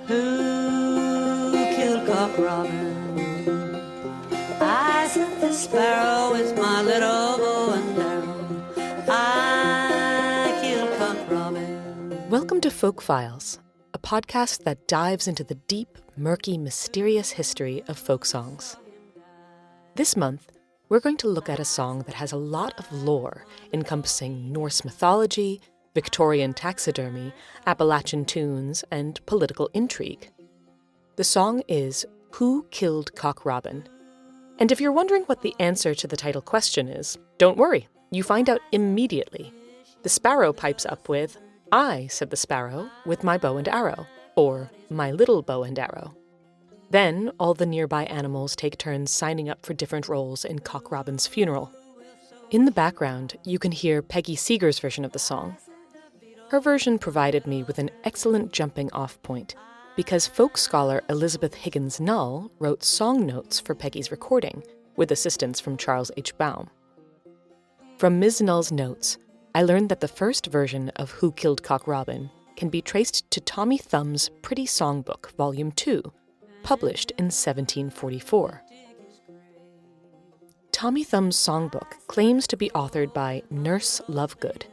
Who killed Cock Robin? I said the sparrow is my little bow and arrow. I killed Cock Robin. Welcome to Folk Files, a podcast that dives into the deep, murky, mysterious history of folk songs. This month, we're going to look at a song that has a lot of lore encompassing Norse mythology, Victorian taxidermy, Appalachian tunes, and political intrigue. The song is Who Killed Cock Robin? And if you're wondering what the answer to the title question is, don't worry, you find out immediately. The sparrow pipes up with, "I," said the sparrow, "with my bow and arrow," or "my little bow and arrow." Then, all the nearby animals take turns signing up for different roles in Cock Robin's funeral. In the background, you can hear Peggy Seeger's version of the song. Her version provided me with an excellent jumping-off point, because folk scholar Elizabeth Higgins Null wrote song notes for Peggy's recording, with assistance from Charles H. Baum. From Ms. Null's notes, I learned that the first version of Who Killed Cock Robin can be traced to Tommy Thumb's Pretty Songbook, Volume 2, published in 1744. Tommy Thumb's songbook claims to be authored by Nurse Lovegood,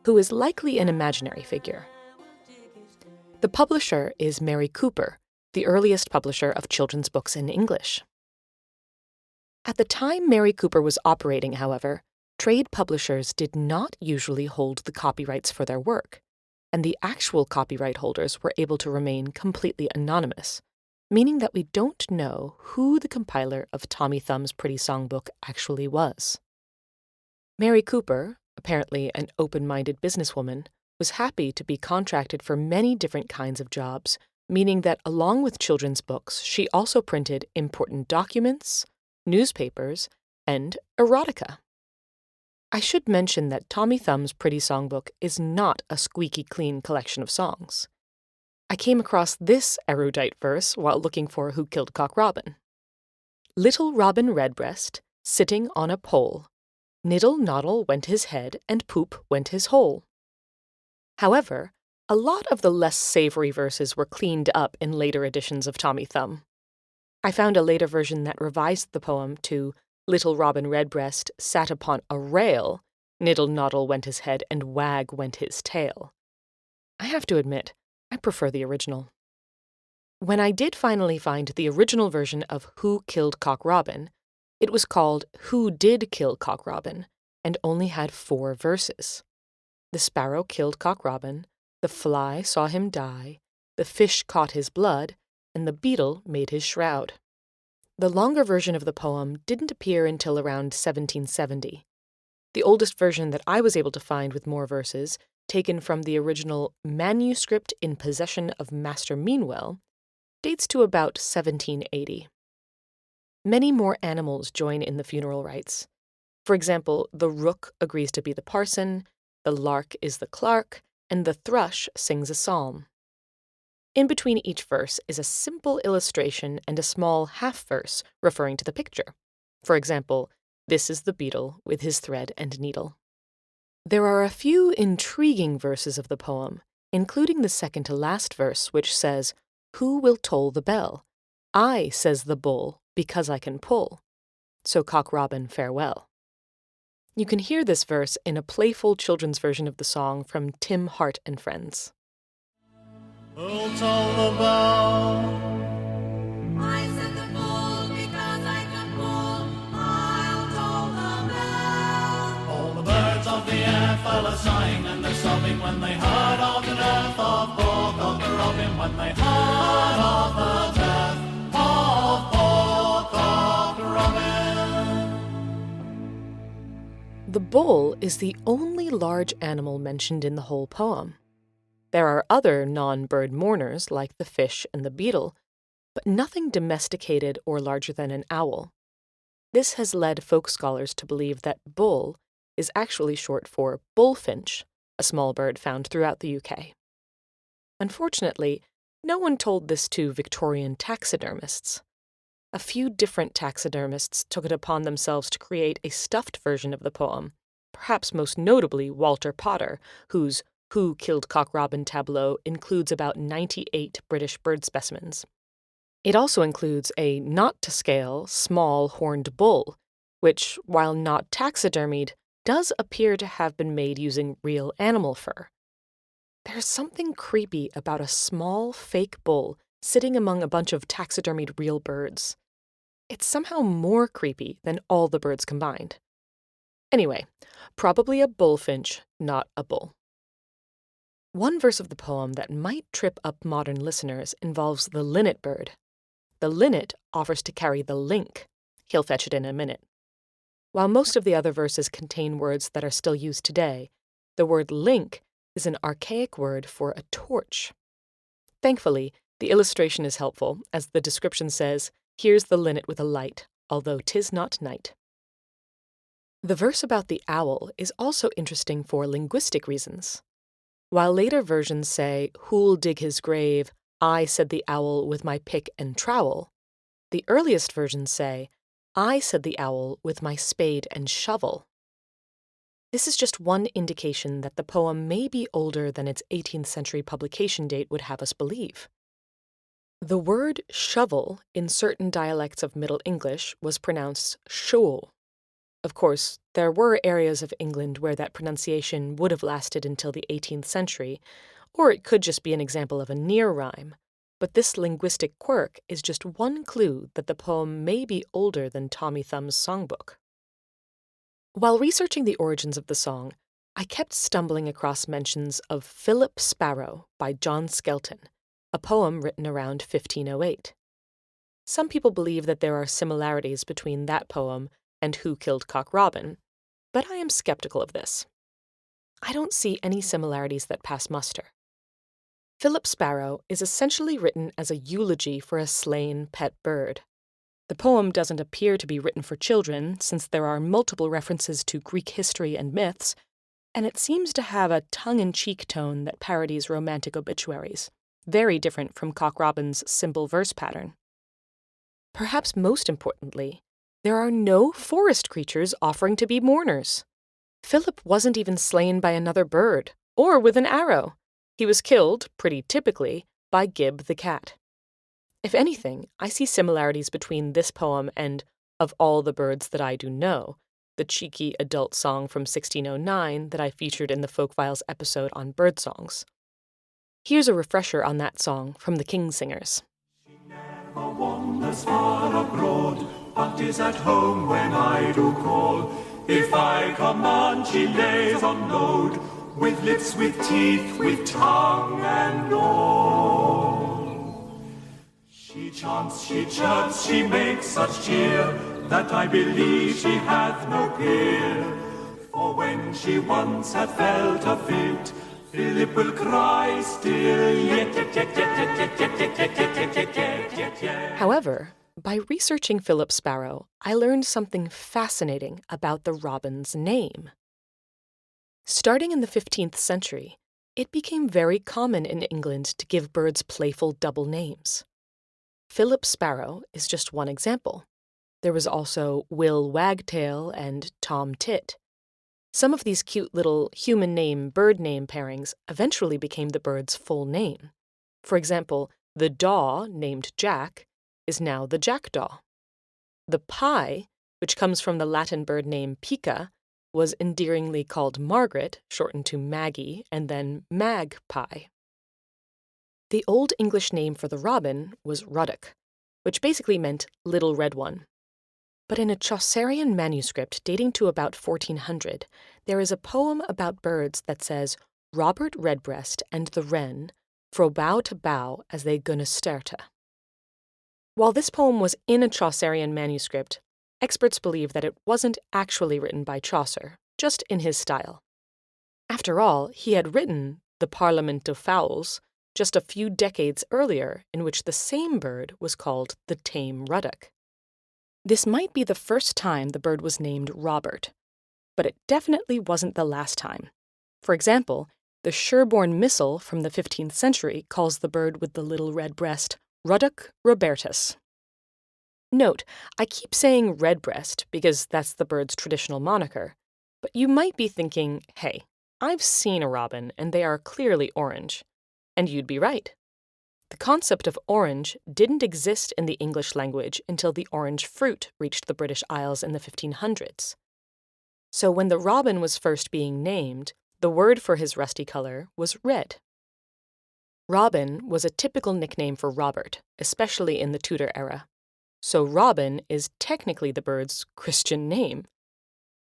who is likely an imaginary figure. The publisher is Mary Cooper, the earliest publisher of children's books in English. At the time Mary Cooper was operating, however, trade publishers did not usually hold the copyrights for their work, and the actual copyright holders were able to remain completely anonymous, meaning that we don't know who the compiler of Tommy Thumb's Pretty Songbook actually was. Mary Cooper, apparently an open-minded businesswoman, was happy to be contracted for many different kinds of jobs, meaning that along with children's books, she also printed important documents, newspapers, and erotica. I should mention that Tommy Thumb's Pretty Songbook is not a squeaky clean collection of songs. I came across this erudite verse while looking for Who Killed Cock Robin. Little Robin Redbreast, sitting on a pole, niddle noddle went his head, and poop went his hole. However, a lot of the less savory verses were cleaned up in later editions of Tommy Thumb. I found a later version that revised the poem to Little Robin Redbreast sat upon a rail, niddle noddle went his head, and wag went his tail. I have to admit, I prefer the original. When I did finally find the original version of Who Killed Cock Robin, it was called Who Did Kill Cock Robin, and only had 4 verses. The sparrow killed Cock Robin, the fly saw him die, the fish caught his blood, and the beetle made his shroud. The longer version of the poem didn't appear until around 1770. The oldest version that I was able to find with more verses, taken from the original Manuscript in Possession of Master Meanwell, dates to about 1780. Many more animals join in the funeral rites. For example, the rook agrees to be the parson, the lark is the clerk, and the thrush sings a psalm. In between each verse is a simple illustration and a small half-verse referring to the picture. For example, this is the beetle with his thread and needle. There are a few intriguing verses of the poem, including the second to last verse, which says, "Who will toll the bell? I, says the bull, because I can pull. So Cock Robin, farewell." You can hear this verse in a playful children's version of the song from Tim Hart and Friends. Who'll toll the bell? I said the bull because I can pull. I'll toll the bell. All the birds of the air fell a sighing and a sobbing when they heard of the death of poor Cock Robin, when they heard of the death of poor Cock Robin. The bull is the only large animal mentioned in the whole poem. There are other non-bird mourners like the fish and the beetle, but nothing domesticated or larger than an owl. This has led folk scholars to believe that bull is actually short for bullfinch, a small bird found throughout the UK. Unfortunately, no one told this to Victorian taxidermists. A few different taxidermists took it upon themselves to create a stuffed version of the poem, perhaps most notably Walter Potter, whose Who Killed Cock Robin tableau includes about 98 British bird specimens. It also includes a not-to-scale, small horned bull, which, while not taxidermied, does appear to have been made using real animal fur. There's something creepy about a small, fake bull sitting among a bunch of taxidermied real birds. It's somehow more creepy than all the birds combined. Anyway, probably a bullfinch, not a bull. One verse of the poem that might trip up modern listeners involves the linnet bird. The linnet offers to carry the link. He'll fetch it in a minute. While most of the other verses contain words that are still used today, the word link is an archaic word for a torch. Thankfully, the illustration is helpful, as the description says, "Here's the linnet with a light, although 'tis not night." The verse about the owl is also interesting for linguistic reasons. While later versions say, "Who'll dig his grave? I," said the owl, "with my pick and trowel," the earliest versions say, "I," said the owl, "with my spade and shovel." This is just one indication that the poem may be older than its 18th century publication date would have us believe. The word shovel in certain dialects of Middle English was pronounced shoul. Of course, there were areas of England where that pronunciation would have lasted until the 18th century, or it could just be an example of a near rhyme, but this linguistic quirk is just one clue that the poem may be older than Tommy Thumb's songbook. While researching the origins of the song, I kept stumbling across mentions of Philip Sparrow by John Skelton, a poem written around 1508. Some people believe that there are similarities between that poem and Who Killed Cock Robin, but I am skeptical of this. I don't see any similarities that pass muster. Philip Sparrow is essentially written as a eulogy for a slain pet bird. The poem doesn't appear to be written for children, since there are multiple references to Greek history and myths, and it seems to have a tongue-in-cheek tone that parodies romantic obituaries, very different from Cock Robin's simple verse pattern. Perhaps most importantly, there are no forest creatures offering to be mourners. Philip wasn't even slain by another bird, or with an arrow. He was killed, pretty typically, by Gib the cat. If anything, I see similarities between this poem and Of All the Birds That I Do Know, the cheeky adult song from 1609 that I featured in the Folk Files episode on bird songs. Here's a refresher on that song from the King Singers. Never wanders far abroad, but is at home when I do call. If I command, she lays on load, with lips, with teeth, with tongue and all. She chants, she chirps, she makes such cheer, that I believe she hath no peer. For when she once hath felt a fit, Philip will cry still, yet. However, by researching Philip Sparrow, I learned something fascinating about the robin's name. Starting in the 15th century, it became very common in England to give birds playful double names. Philip Sparrow is just one example. There was also Will Wagtail and Tom Tit. Some of these cute little human name-bird name pairings eventually became the bird's full name. For example, the daw, named Jack, is now the jackdaw. The pie, which comes from the Latin bird name pica, was endearingly called Margaret, shortened to Maggie, and then magpie. The Old English name for the robin was ruddock, which basically meant little red one. But in a Chaucerian manuscript dating to about 1400, there is a poem about birds that says, "Robert Redbreast and the wren, fro bough to bough as they gunna sterta." While this poem was in a Chaucerian manuscript, experts believe that it wasn't actually written by Chaucer, just in his style. After all, he had written the Parliament of Fowls just a few decades earlier, in which the same bird was called the tame ruddock. This might be the first time the bird was named Robert, but it definitely wasn't the last time. For example, the Sherborne Missal from the 15th century calls the bird with the little red breast Ruddock Robertus. Note, I keep saying redbreast because that's the bird's traditional moniker, but you might be thinking, hey, I've seen a robin, and they are clearly orange. And you'd be right. The concept of orange didn't exist in the English language until the orange fruit reached the British Isles in the 1500s. So when the robin was first being named, the word for his rusty color was red. Robin was a typical nickname for Robert, especially in the Tudor era. So Robin is technically the bird's Christian name.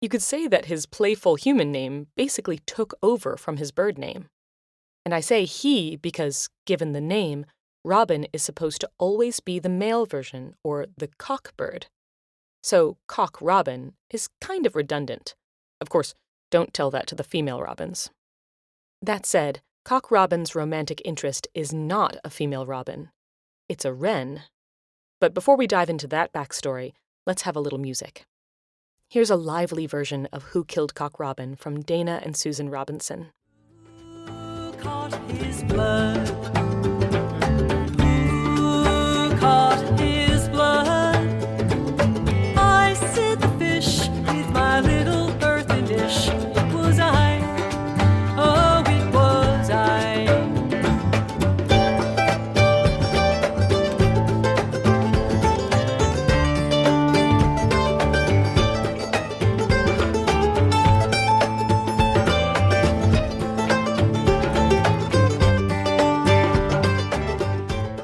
You could say that his playful human name basically took over from his bird name. And I say he because, given the name, Robin is supposed to always be the male version, or the cock bird. So cock robin is kind of redundant. Of course, don't tell that to the female robins. That said, cock robin's romantic interest is not a female robin. It's a wren. But before we dive into that backstory, let's have a little music. Here's a lively version of Who Killed Cock Robin from Dana and Susan Robinson. Who caught his blood? Who caught his blood? I said the fish with my little earthen dish. It was I. Oh, it was I.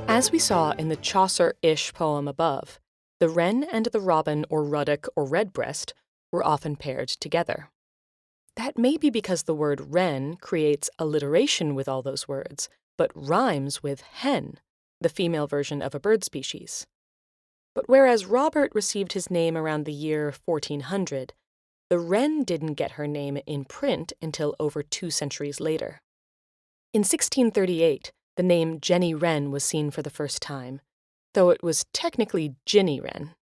As we saw in the Chaucer-ish poem above, the wren and the robin or ruddock or redbreast were often paired together. That may be because the word wren creates alliteration with all those words, but rhymes with hen, the female version of a bird species. But whereas Robert received his name around the year 1400, the wren didn't get her name in print until over 2 centuries later. In 1638, the name Jenny Wren was seen for the first time, though it was technically Ginny Wren.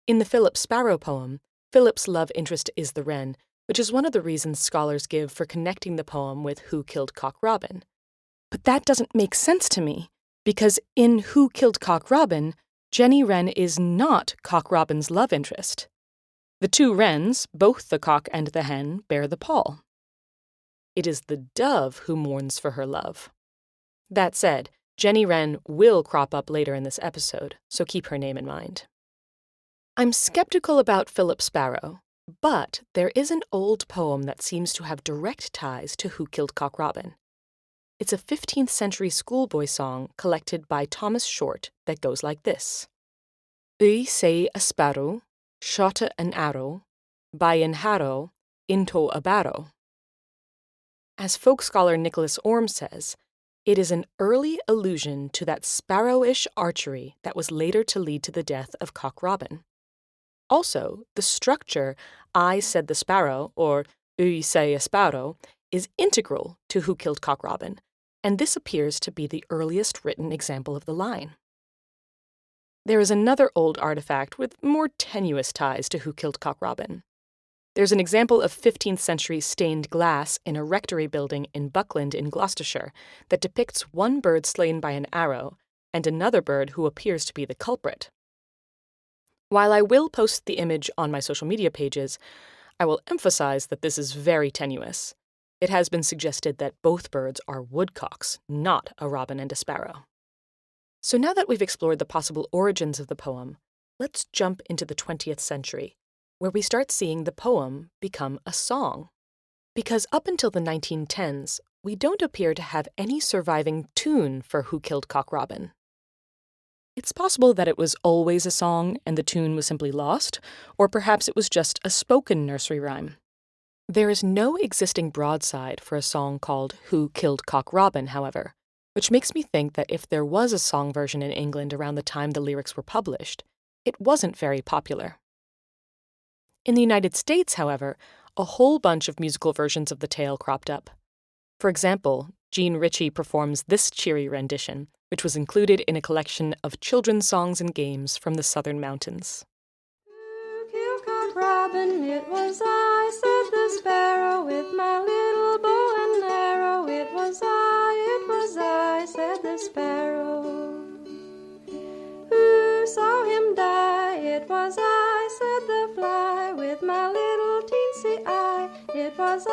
In the Philip Sparrow poem, Philip's love interest is the wren, which is one of the reasons scholars give for connecting the poem with Who Killed Cock Robin. But that doesn't make sense to me, because in Who Killed Cock Robin, Jenny Wren is not Cock Robin's love interest. The two wrens, both the cock and the hen, bear the pall. It is the dove who mourns for her love. That said, Jenny Wren will crop up later in this episode, so keep her name in mind. I'm skeptical about Philip Sparrow, but there is an old poem that seems to have direct ties to Who Killed Cock Robin. It's a 15th century schoolboy song collected by Thomas Short that goes like this. I say a sparrow, shot an arrow, by an harrow, into a barrow. As folk scholar Nicholas Orme says, it is an early allusion to that sparrowish archery that was later to lead to the death of Cock Robin. Also, the structure, I said the sparrow, or I say a sparrow, is integral to Who Killed Cock Robin, and this appears to be the earliest written example of the line. There is another old artifact with more tenuous ties to Who Killed Cock Robin. There's an example of 15th century stained glass in a rectory building in Buckland in Gloucestershire that depicts one bird slain by an arrow and another bird who appears to be the culprit. While I will post the image on my social media pages, I will emphasize that this is very tenuous. It has been suggested that both birds are woodcocks, not a robin and a sparrow. So now that we've explored the possible origins of the poem, let's jump into the 20th century, where we start seeing the poem become a song. Because up until the 1910s, we don't appear to have any surviving tune for Who Killed Cock Robin. It's possible that it was always a song and the tune was simply lost, or perhaps it was just a spoken nursery rhyme. There is no existing broadside for a song called Who Killed Cock Robin, however, which makes me think that if there was a song version in England around the time the lyrics were published, it wasn't very popular. In the United States, however, a whole bunch of musical versions of the tale cropped up. For example, Ritchie performs this cheery rendition, which was included in a collection of children's songs and games from the southern mountains. Who killed Cock Robin? It was I, said the sparrow, with my little bow and arrow. It was I, said the sparrow. Who saw him die? It was I, said the fly, with my little teensy eye. It was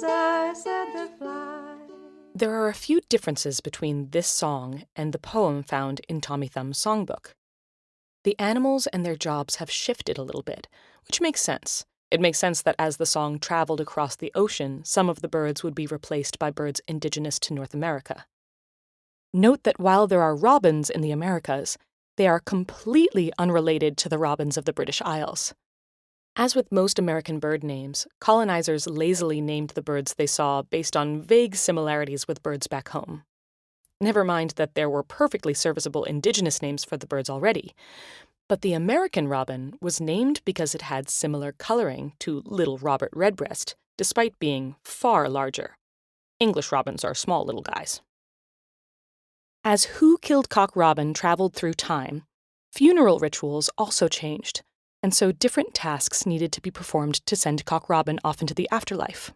I, said the fly. There are a few differences between this song and the poem found in Tommy Thumb's songbook. The animals and their jobs have shifted a little bit, which makes sense. It makes sense that as the song traveled across the ocean, some of the birds would be replaced by birds indigenous to North America. Note that while there are robins in the Americas, they are completely unrelated to the robins of the British Isles. As with most American bird names, colonizers lazily named the birds they saw based on vague similarities with birds back home. Never mind that there were perfectly serviceable indigenous names for the birds already, but the American robin was named because it had similar coloring to little Robert Redbreast, despite being far larger. English robins are small little guys. As Who Killed Cock Robin traveled through time, funeral rituals also changed, and so different tasks needed to be performed to send Cock Robin off into the afterlife.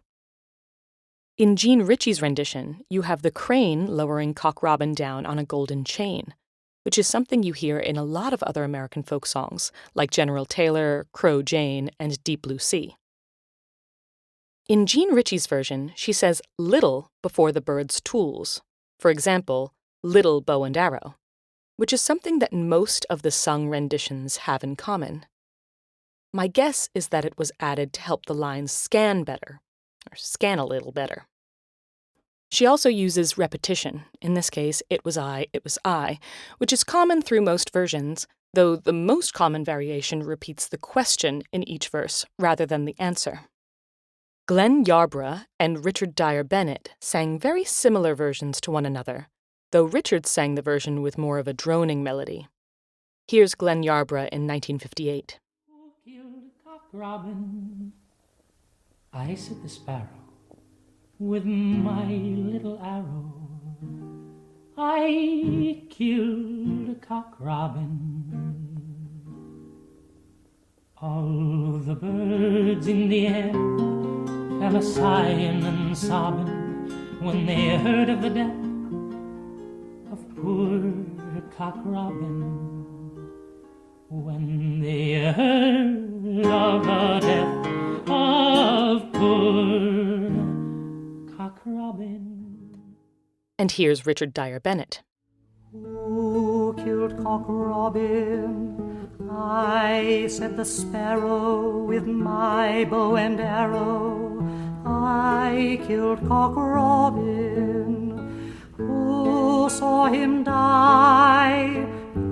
In Jean Ritchie's rendition, you have the crane lowering Cock Robin down on a golden chain, which is something you hear in a lot of other American folk songs, like General Taylor, Crow Jane, and Deep Blue Sea. In Jean Ritchie's version, she says little before the bird's tools. For example, little bow and arrow, which is something that most of the sung renditions have in common. My guess is that it was added to help the lines scan better, or scan a little better. She also uses repetition, in this case, it was I, which is common through most versions, though the most common variation repeats the question in each verse rather than the answer. Glenn Yarbrough and Richard Dyer-Bennet sang very similar versions to one another, though Richard sang the version with more of a droning melody. Here's Glenn Yarbrough in 1958. Who killed Cock Robin? I, said the sparrow, with my little arrow. I killed Cock Robin. All the birds in the air fell a-sighing and sobbing when they heard of the death of poor Cock Robin. When they heard of the death of poor Cock Robin. And here's Richard Dyer-Bennet. Who killed Cock Robin? I, said the sparrow, with my bow and arrow. I killed Cock Robin. Who saw him die?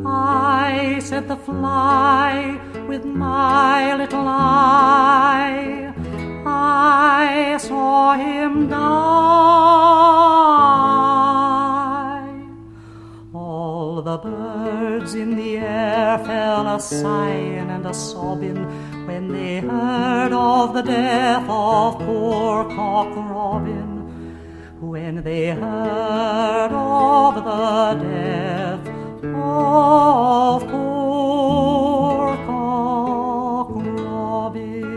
I, said the fly, with my little eye. I saw him die. All the birds in the air fell a-sighing and a-sobbing when they heard of the death of poor Cock Robin. When they heard of the death of poor Cock Robin.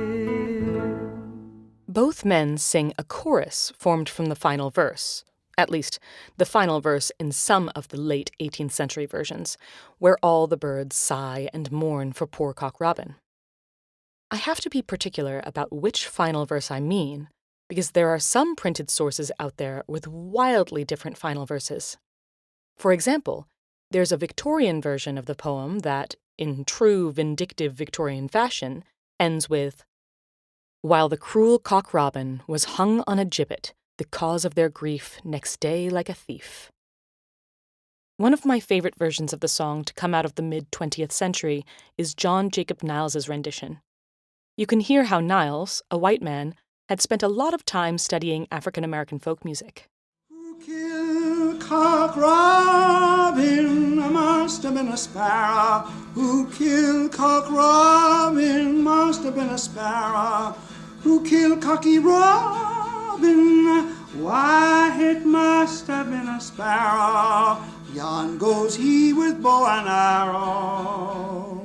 Both men sing a chorus formed from the final verse, at least the final verse in some of the late 18th century versions, where all the birds sigh and mourn for poor Cock Robin. I have to be particular about which final verse I mean, because there are some printed sources out there with wildly different final verses. For example, there's a Victorian version of the poem that, in true vindictive Victorian fashion, ends with, "While the cruel Cock Robin was hung on a gibbet, the cause of their grief next day like a thief." One of my favorite versions of the song to come out of the mid-20th century is John Jacob Niles's rendition. You can hear how Niles, a white man, had spent a lot of time studying African-American folk music. Who killed Cock Robin? Must have been a sparrow. Who killed Cock Robin? Must have been a sparrow. Who killed Cocky Robin? Why, it must have been a sparrow. Yon goes he with bow and arrow.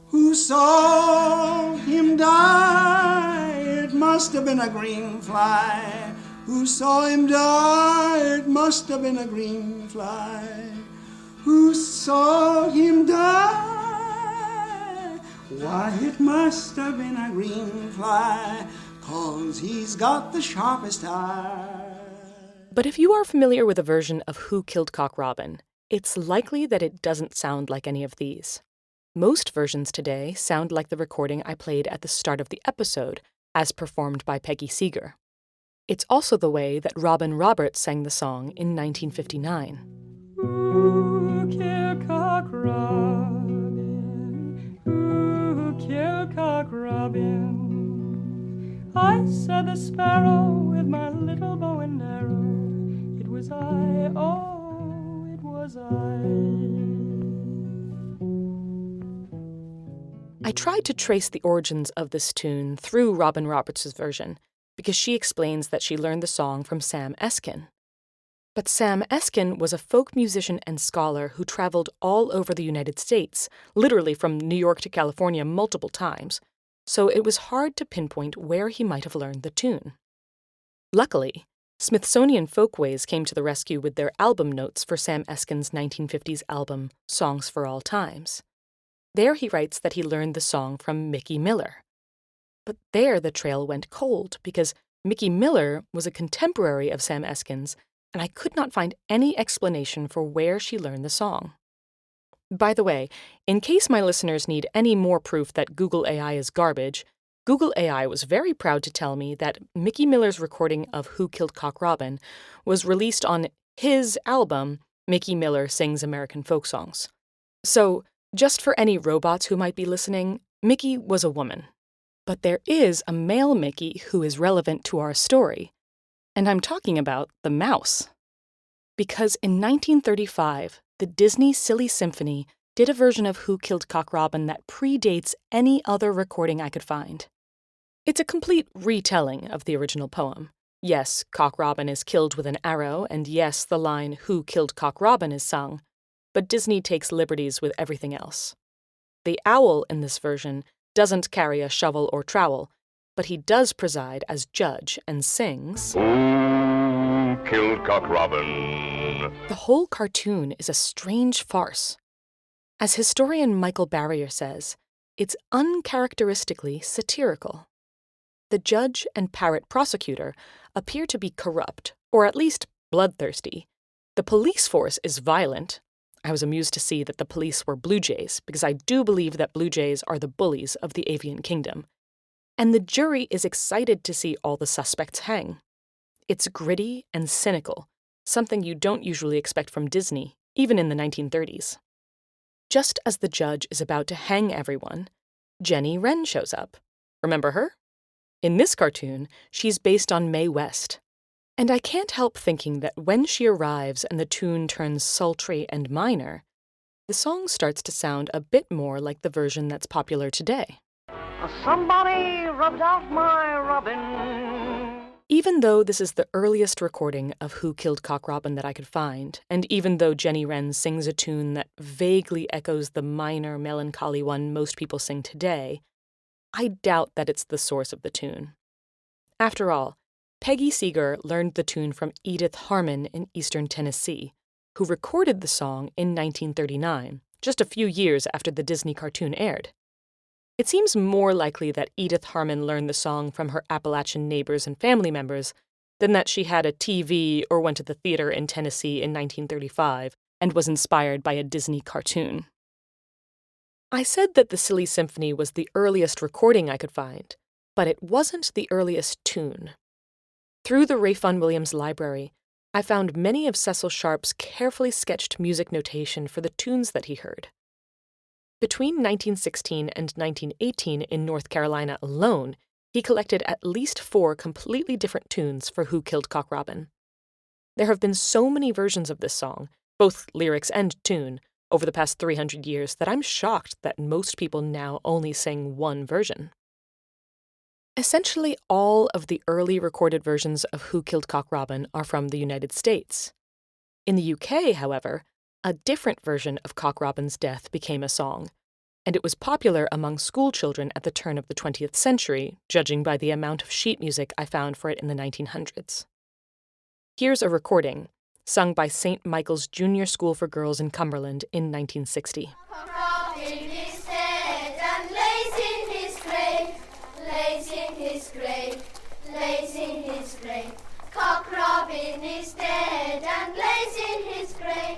Who saw him die? It must have been a green fly. Who saw him die? It must have been a green fly. Who saw him die? Why, it must have been a green fly. 'cause he's got the sharpest eye. But if you are familiar with a version of Who Killed Cock Robin, it's likely that it doesn't sound like any of these. Most versions today sound like the recording I played at the start of the episode, as performed by Peggy Seeger. It's also the way that Robin Roberts sang the song in 1959. Who killed Cock Robin? Who killed Cock Robin? I said the sparrow with my little bow and arrow. It was I, oh, it was I tried to trace the origins of this tune through Robin Roberts' version, because she explains that she learned the song from Sam Eskin. But Sam Eskin was a folk musician and scholar who traveled all over the United States, literally from New York to California multiple times, so it was hard to pinpoint where he might have learned the tune. Luckily, Smithsonian Folkways came to the rescue with their album notes for Sam Eskin's 1950s album, Songs for All Times. There he writes that he learned the song from Mickey Miller. But there the trail went cold, because Mickey Miller was a contemporary of Sam Eskin's, and I could not find any explanation for where she learned the song. By the way, in case my listeners need any more proof that Google AI is garbage, Google AI was very proud to tell me that Mickey Miller's recording of Who Killed Cock Robin was released on his album, Mickey Miller Sings American Folk Songs. So, just for any robots who might be listening, Mickey was a woman. But there is a male Mickey who is relevant to our story, and I'm talking about the mouse. Because in 1935, the Disney Silly Symphony did a version of Who Killed Cock Robin that predates any other recording I could find. It's a complete retelling of the original poem. Yes, Cock Robin is killed with an arrow, and yes, the line Who Killed Cock Robin is sung, but Disney takes liberties with everything else. The owl in this version doesn't carry a shovel or trowel, but he does preside as judge and sings, Who killed Cock Robin? The whole cartoon is a strange farce. As historian Michael Barrier says, it's uncharacteristically satirical. The judge and parrot prosecutor appear to be corrupt, or at least bloodthirsty. The police force is violent. I was amused to see that the police were blue jays, because I do believe that blue jays are the bullies of the avian kingdom. And the jury is excited to see all the suspects hang. It's gritty and cynical, something you don't usually expect from Disney, even in the 1930s. Just as the judge is about to hang everyone, Jenny Wren shows up. Remember her? In this cartoon, she's based on Mae West. And I can't help thinking that when she arrives and the tune turns sultry and minor, the song starts to sound a bit more like the version that's popular today. Somebody rubbed out my robin. Even though this is the earliest recording of Who Killed Cock Robin that I could find, and even though Jenny Wren sings a tune that vaguely echoes the minor, melancholy one most people sing today, I doubt that it's the source of the tune. After all, Peggy Seeger learned the tune from Edith Harmon in eastern Tennessee, who recorded the song in 1939, just a few years after the Disney cartoon aired. It seems more likely that Edith Harmon learned the song from her Appalachian neighbors and family members than that she had a TV or went to the theater in Tennessee in 1935 and was inspired by a Disney cartoon. I said that the Silly Symphony was the earliest recording I could find, but it wasn't the earliest tune. Through the Rayfun Williams Library, I found many of Cecil Sharp's carefully sketched music notation for the tunes that he heard. Between 1916 and 1918 in North Carolina alone, he collected at least 4 completely different tunes for Who Killed Cock Robin. There have been so many versions of this song, both lyrics and tune, over the past 300 years that I'm shocked that most people now only sing one version. Essentially all of the early recorded versions of Who Killed Cock Robin are from the United States. In the UK, however, a different version of Cock Robin's death became a song, and it was popular among school children at the turn of the 20th century, judging by the amount of sheet music I found for it in the 1900s. Here's a recording, sung by St. Michael's Junior School for Girls in Cumberland in 1960. Cock in his head and lays in his grave, lays in his grave. Robin is dead and lays in his grave,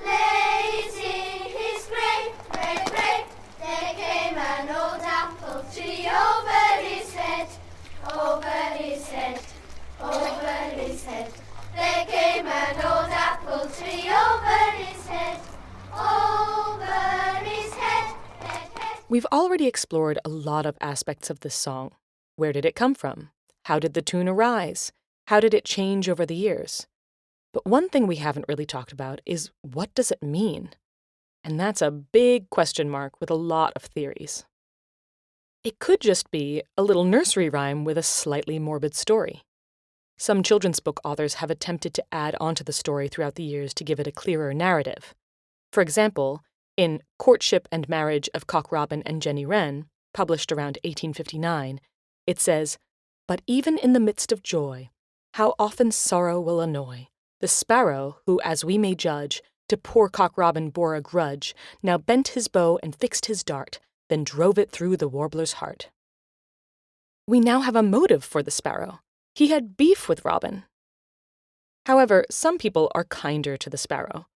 lays in his grave, grave, grave. There came an old apple tree over his head, over his head, over his head. There came an old apple tree over his head, over his head, head, head. We've already explored a lot of aspects of this song. Where did it come from? How did the tune arise? How did it change over the years? But one thing we haven't really talked about is, what does it mean? And that's a big question mark with a lot of theories. It could just be a little nursery rhyme with a slightly morbid story. Some children's book authors have attempted to add onto the story throughout the years to give it a clearer narrative. For example, in Courtship and Marriage of Cock Robin and Jenny Wren, published around 1859, it says, "But even in the midst of joy, how often sorrow will annoy the sparrow, who, as we may judge, to poor Cock Robin bore a grudge, now bent his bow and fixed his dart, then drove it through the warbler's heart." We now have a motive for the sparrow. He had beef with Robin. However, some people are kinder to the sparrow.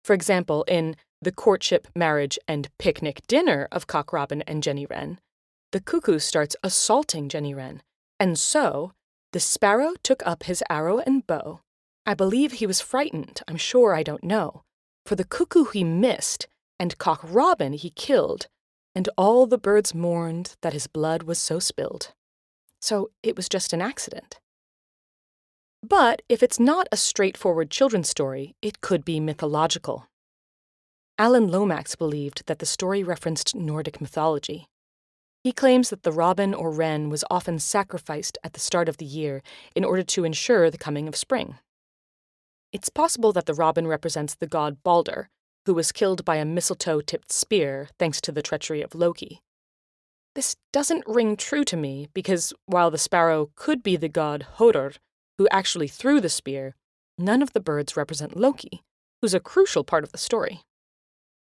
For example, in The Courtship, Marriage, and Picnic Dinner of Cock Robin and Jenny Wren, the cuckoo starts assaulting Jenny Wren, and so the sparrow took up his arrow and bow. I believe he was frightened, I'm sure I don't know, for the cuckoo he missed, and Cock Robin he killed, and all the birds mourned that his blood was so spilled. So it was just an accident. But if it's not a straightforward children's story, it could be mythological. Alan Lomax believed that the story referenced Nordic mythology. He claims that the robin or wren was often sacrificed at the start of the year in order to ensure the coming of spring. It's possible that the robin represents the god Balder, who was killed by a mistletoe-tipped spear thanks to the treachery of Loki. This doesn't ring true to me because while the sparrow could be the god Hodor, who actually threw the spear, none of the birds represent Loki, who's a crucial part of the story.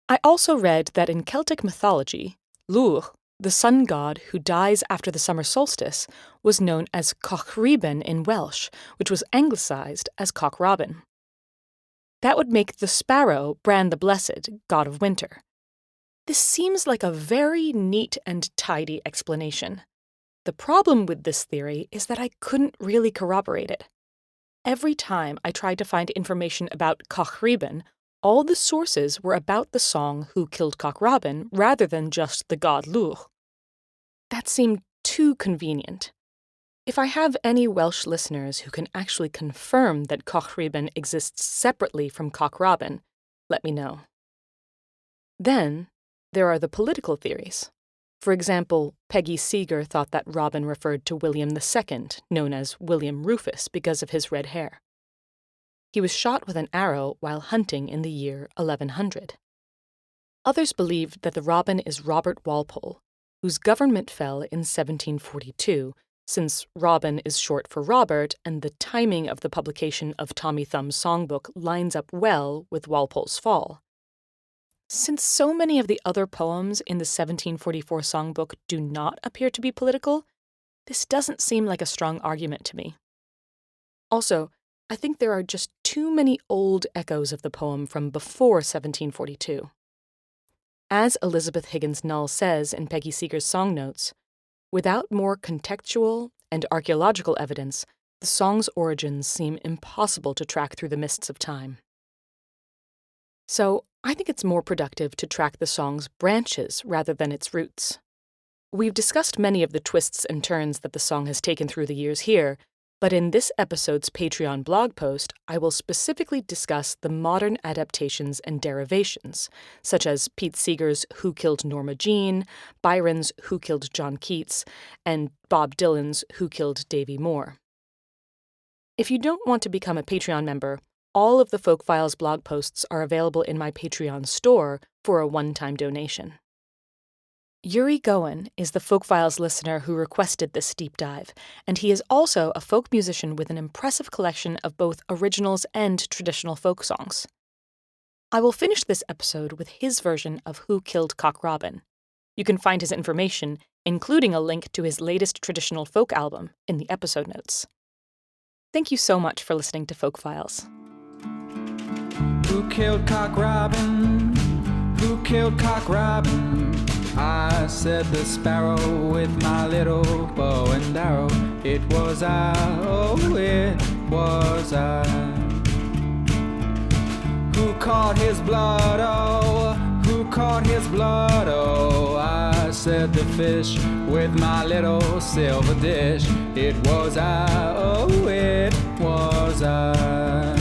I also read that in Celtic mythology, Lugh, the sun god who dies after the summer solstice, was known as Cochriben in Welsh, which was anglicized as Cock Robin. That would make the sparrow Bran the Blessed, god of winter. This seems like a very neat and tidy explanation. The problem with this theory is that I couldn't really corroborate it. Every time I tried to find information about Cochriben, all the sources were about the song Who Killed Cock Robin rather than just the god Lugh. That seemed too convenient. If I have any Welsh listeners who can actually confirm that Cochriben exists separately from Cock Robin, let me know. Then there are the political theories. For example, Peggy Seeger thought that Robin referred to William II, known as William Rufus because of his red hair. He was shot with an arrow while hunting in the year 1100. Others believed that the robin is Robert Walpole, whose government fell in 1742, since Robin is short for Robert and the timing of the publication of Tommy Thumb's songbook lines up well with Walpole's fall. Since so many of the other poems in the 1744 songbook do not appear to be political, this doesn't seem like a strong argument to me. Also, I think there are just too many old echoes of the poem from before 1742. As Elizabeth Higgins Null says in Peggy Seeger's song notes, without more contextual and archaeological evidence, the song's origins seem impossible to track through the mists of time. So, I think it's more productive to track the song's branches rather than its roots. We've discussed many of the twists and turns that the song has taken through the years here, but in this episode's Patreon blog post, I will specifically discuss the modern adaptations and derivations, such as Pete Seeger's Who Killed Norma Jean, Byron's Who Killed John Keats, and Bob Dylan's Who Killed Davy Moore. If you don't want to become a Patreon member, all of the Folk Files blog posts are available in my Patreon store for a one-time donation. Yuri Gohen is the Folk Files listener who requested this deep dive, and he is also a folk musician with an impressive collection of both originals and traditional folk songs. I will finish this episode with his version of Who Killed Cock Robin. You can find his information, including a link to his latest traditional folk album, in the episode notes. Thank you so much for listening to Folk Files. Who killed Cock Robin? Who killed Cock Robin? I said the sparrow with my little bow and arrow. It was I, oh, it was I. Who caught his blood, oh, who caught his blood, oh? I said the fish with my little silver dish. It was I, oh, it was I.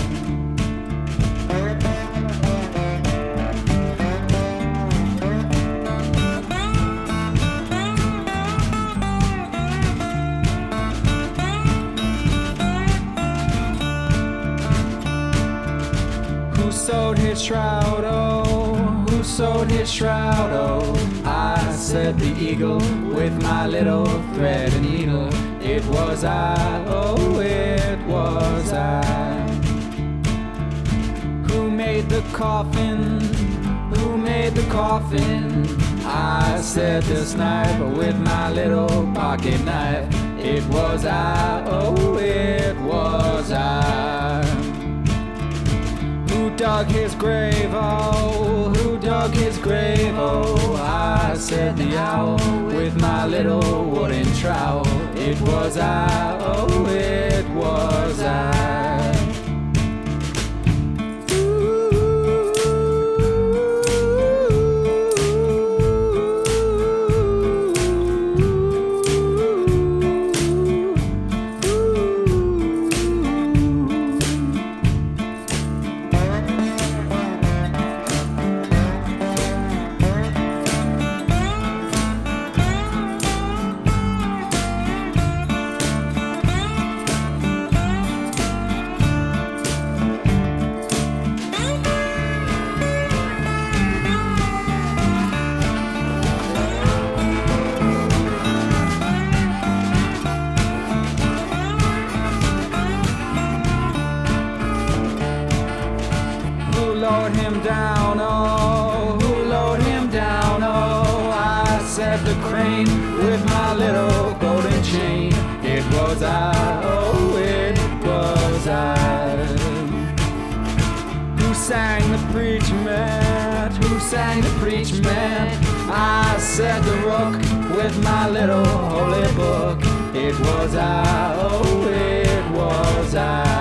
Who sewed his shroud, oh, who sewed his shroud, oh? I said the eagle with my little thread and needle. It was I, oh, it was I. Who made the coffin, who made the coffin? I said the sniper with my little pocket knife. It was I, oh, it was I. Who dug his grave, oh, who dug his grave, oh? I said the owl with my little wooden trowel. It was I, oh, it was I. Down, oh, who lowered him down, oh? I said the crane with my little golden chain. It was I, oh, it was I. Who sang the preachment? Who sang the preachment? I said the rook with my little holy book. It was I, oh, it was I.